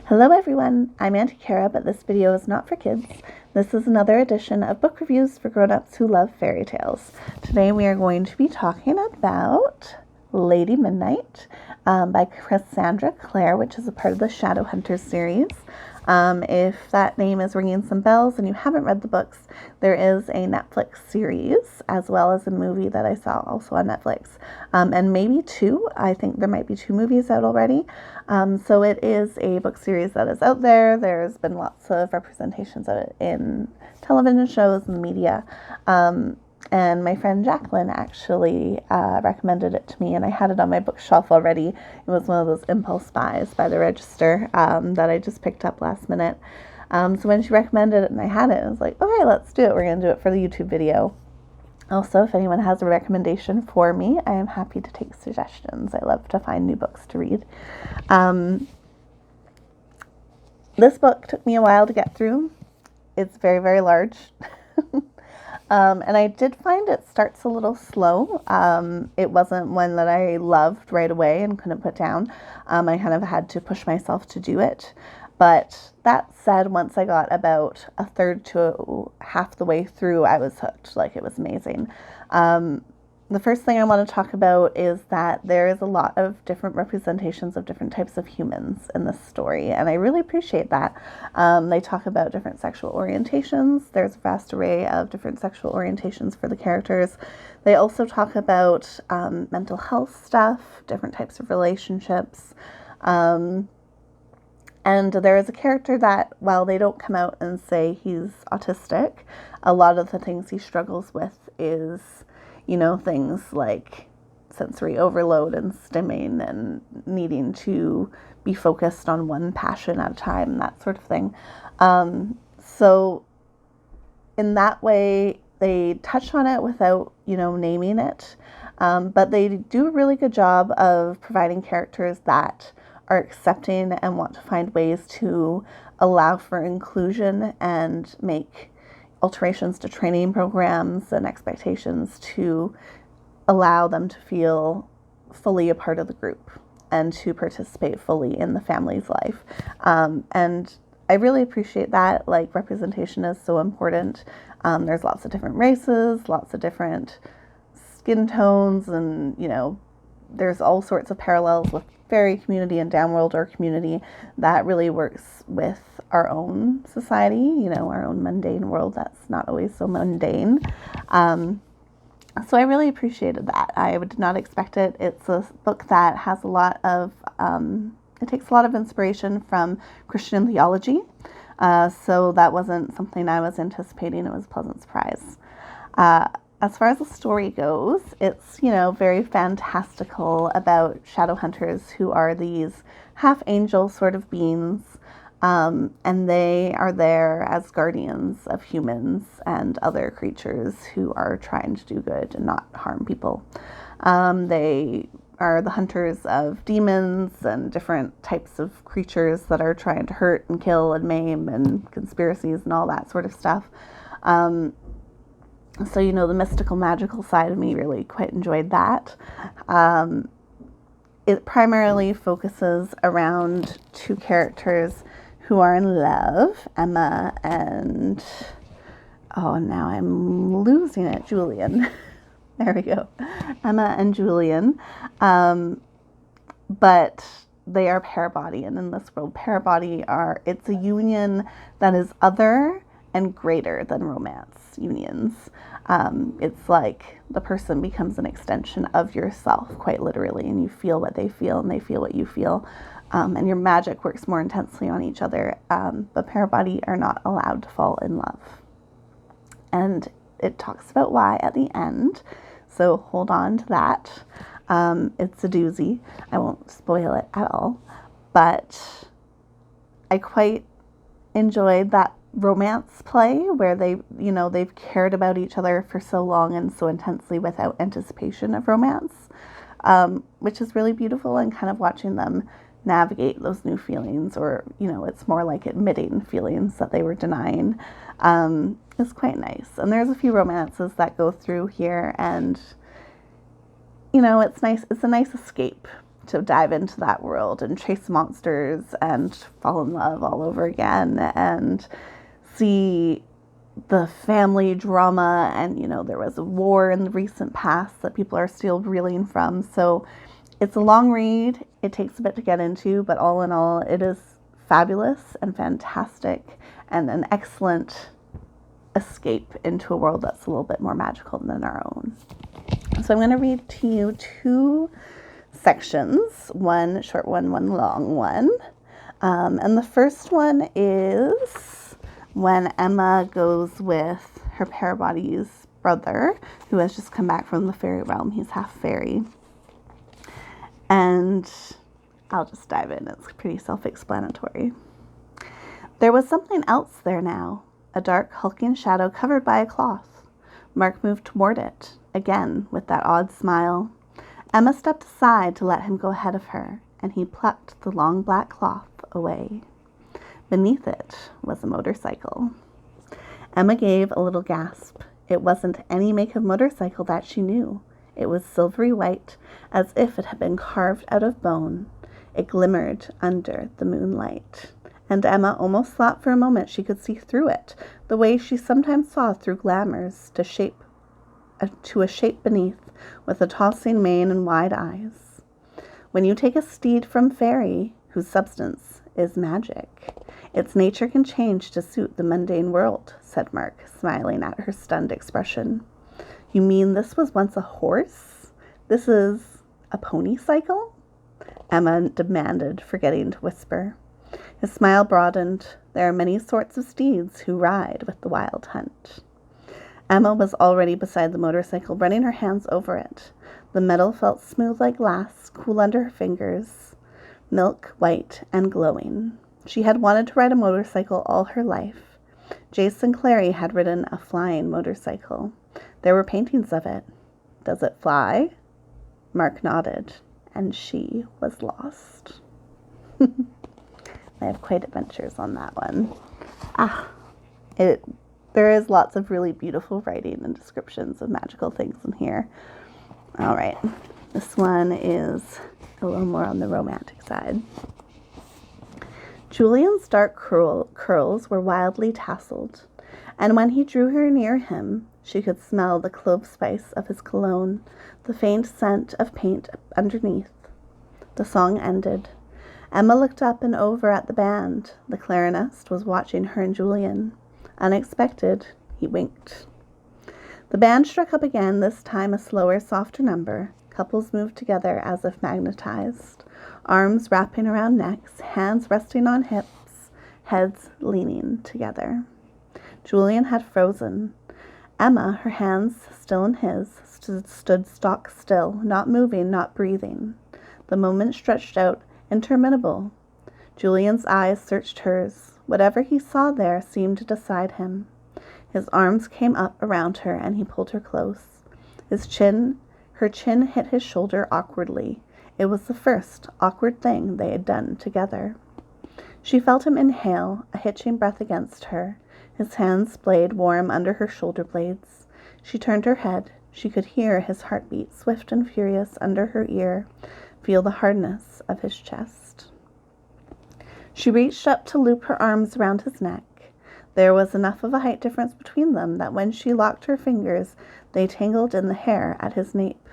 Hello everyone, I'm Auntie Kara, but this video is not for kids. This is another edition of book reviews for grown-ups who love fairy tales. Today we are going to be talking about Lady Midnight by Cassandra Clare, which is a part of the Shadowhunters series. If that name is ringing some bells and you haven't read the books, there is a Netflix series as well as a movie that I saw also on Netflix, and maybe two. I think there might be two movies out already. So it is a book series that is out there. There's been lots of representations of it in television shows and media. And my friend Jacqueline actually recommended it to me, and I had it on my bookshelf already. It was one of those impulse buys by the register that I just picked up last minute. So when she recommended it and I had it, I was like, okay, let's do it. We're going to do it for the YouTube video. Also, if anyone has a recommendation for me, I am happy to take suggestions. I love to find new books to read. This book took me a while to get through. It's very, very large. And I did find it starts a little slow. It wasn't one that I loved right away and couldn't put down. I kind of had to push myself to do it. But that said, once I got about a third to half the way through, I was hooked. Like, it was amazing. The first thing I want to talk about is that there is a lot of different representations of different types of humans in this story, and I really appreciate that. They talk about different sexual orientations. There's a vast array of different sexual orientations for the characters. They also talk about mental health stuff, different types of relationships. And there is a character that, while they don't come out and say he's autistic, a lot of the things he struggles with is, things like sensory overload and stimming and needing to be focused on one passion at a time, that sort of thing. So in that way, they touch on it without, naming it. But they do a really good job of providing characters that are accepting and want to find ways to allow for inclusion and make alterations to training programs and expectations to allow them to feel fully a part of the group and to participate fully in the family's life. And I really appreciate that. Like, representation is so important. There's lots of different races, lots of different skin tones, and, there's all sorts of parallels with fairy community and downworlder community that really works with our own society, our own mundane world that's not always so mundane. So I really appreciated that. I did not expect it. It's a book that has a lot of, it takes a lot of inspiration from Christian theology. So that wasn't something I was anticipating. It was a pleasant surprise. As far as the story goes, it's, very fantastical about Shadowhunters, who are these half-angel sort of beings, and they are there as guardians of humans and other creatures who are trying to do good and not harm people. They are the hunters of demons and different types of creatures that are trying to hurt and kill and maim, and conspiracies and all that sort of stuff. So, the mystical, magical side of me really quite enjoyed that. It primarily focuses around two characters who are in love, Emma and, now I'm losing it, Julian. There we go. Emma and Julian. But they are parabody, and in this world, parabody it's a union that is other and greater than romance unions. It's like the person becomes an extension of yourself, quite literally, and you feel what they feel and they feel what you feel. And your magic works more intensely on each other. But parabody are not allowed to fall in love. And it talks about why at the end. So hold on to that. It's a doozy. I won't spoil it at all. But I quite enjoyed that romance play where they've cared about each other for so long and so intensely without anticipation of romance, which is really beautiful, and kind of watching them navigate those new feelings, or it's more like admitting feelings that they were denying, is quite nice. And there's a few romances that go through here, and it's nice. It's a nice escape to dive into that world and chase monsters and fall in love all over again and see the family drama. And, there was a war in the recent past that people are still reeling from. So it's a long read. It takes a bit to get into, but all in all, it is fabulous and fantastic and an excellent escape into a world that's a little bit more magical than our own. So I'm going to read to you 2 sections, one short one long one. And the first one is when Emma goes with her Parabody's brother, who has just come back from the fairy realm. He's half fairy. And I'll just dive in. It's pretty self-explanatory. There was something else there now, a dark, hulking shadow covered by a cloth. Mark moved toward it, again with that odd smile. Emma stepped aside to let him go ahead of her, and he plucked the long black cloth away. Beneath it was a motorcycle. Emma gave a little gasp. It wasn't any make of motorcycle that she knew. It was silvery white, as if it had been carved out of bone. It glimmered under the moonlight, and Emma almost thought for a moment she could see through it, the way she sometimes saw through glamours to a shape beneath, with a tossing mane and wide eyes. When you take a steed from fairy, whose substance is magic, its nature can change to suit the mundane world, said Mark, smiling at her stunned expression. You mean this was once a horse? This is a pony cycle? Emma demanded, forgetting to whisper. His smile broadened. There are many sorts of steeds who ride with the wild hunt. Emma was already beside the motorcycle, running her hands over it. The metal felt smooth like glass, cool under her fingers, milk white and glowing. She had wanted to ride a motorcycle all her life. Jason Clary had ridden a flying motorcycle. There were paintings of it. Does it fly? Mark nodded, and she was lost. I have quite adventures on that one. There is lots of really beautiful writing and descriptions of magical things in here. All right, this one is a little more on the romantic side. Julian's dark curls were wildly tasseled, and when he drew her near him, she could smell the clove spice of his cologne, the faint scent of paint underneath. The song ended. Emma looked up and over at the band. The clarinist was watching her and Julian. Unexpected, he winked. The band struck up again, this time a slower, softer number. Couples moved together as if magnetized, arms wrapping around necks, hands resting on hips, heads leaning together. Julian had frozen. Emma, her hands still in his, stood stock still, not moving, not breathing. The moment stretched out, interminable. Julian's eyes searched hers. Whatever he saw there seemed to decide him. His arms came up around her, and he pulled her close. Her chin hit his shoulder awkwardly. It was the first awkward thing they had done together. She felt him inhale, a hitching breath against her. His hands played warm under her shoulder blades. She turned her head. She could hear his heartbeat, swift and furious, under her ear, feel the hardness of his chest. She reached up to loop her arms around his neck. There was enough of a height difference between them that when she locked her fingers, they tangled in the hair at his nape.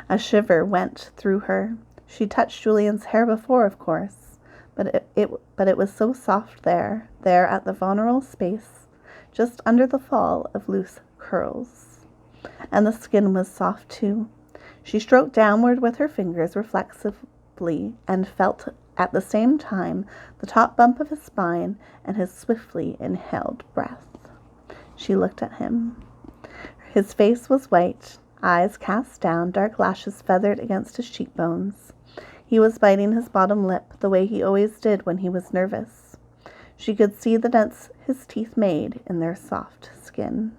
A shiver went through her. She touched Julian's hair before, of course, but it was so soft there at the vulnerable space, just under the fall of loose curls. And the skin was soft too. She stroked downward with her fingers reflexively and felt at the same time the top bump of his spine and his swiftly inhaled breath. She looked at him. His face was white, eyes cast down, dark lashes feathered against his cheekbones. He was biting his bottom lip the way he always did when he was nervous. She could see the dents his teeth made in their soft skin.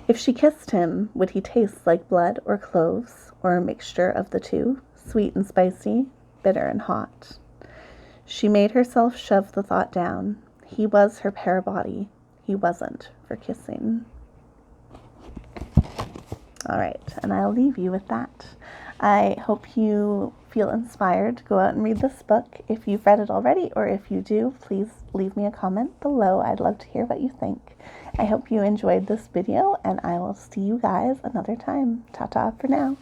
If she kissed him, would he taste like blood or cloves, or a mixture of the two, sweet and spicy, bitter and hot? She made herself shove the thought down. He was her parabody. He wasn't for kissing. All right, and I'll leave you with that. I hope you feel inspired to go out and read this book. If you've read it already, or if you do, please leave me a comment below. I'd love to hear what you think. I hope you enjoyed this video, and I will see you guys another time. Ta-ta for now.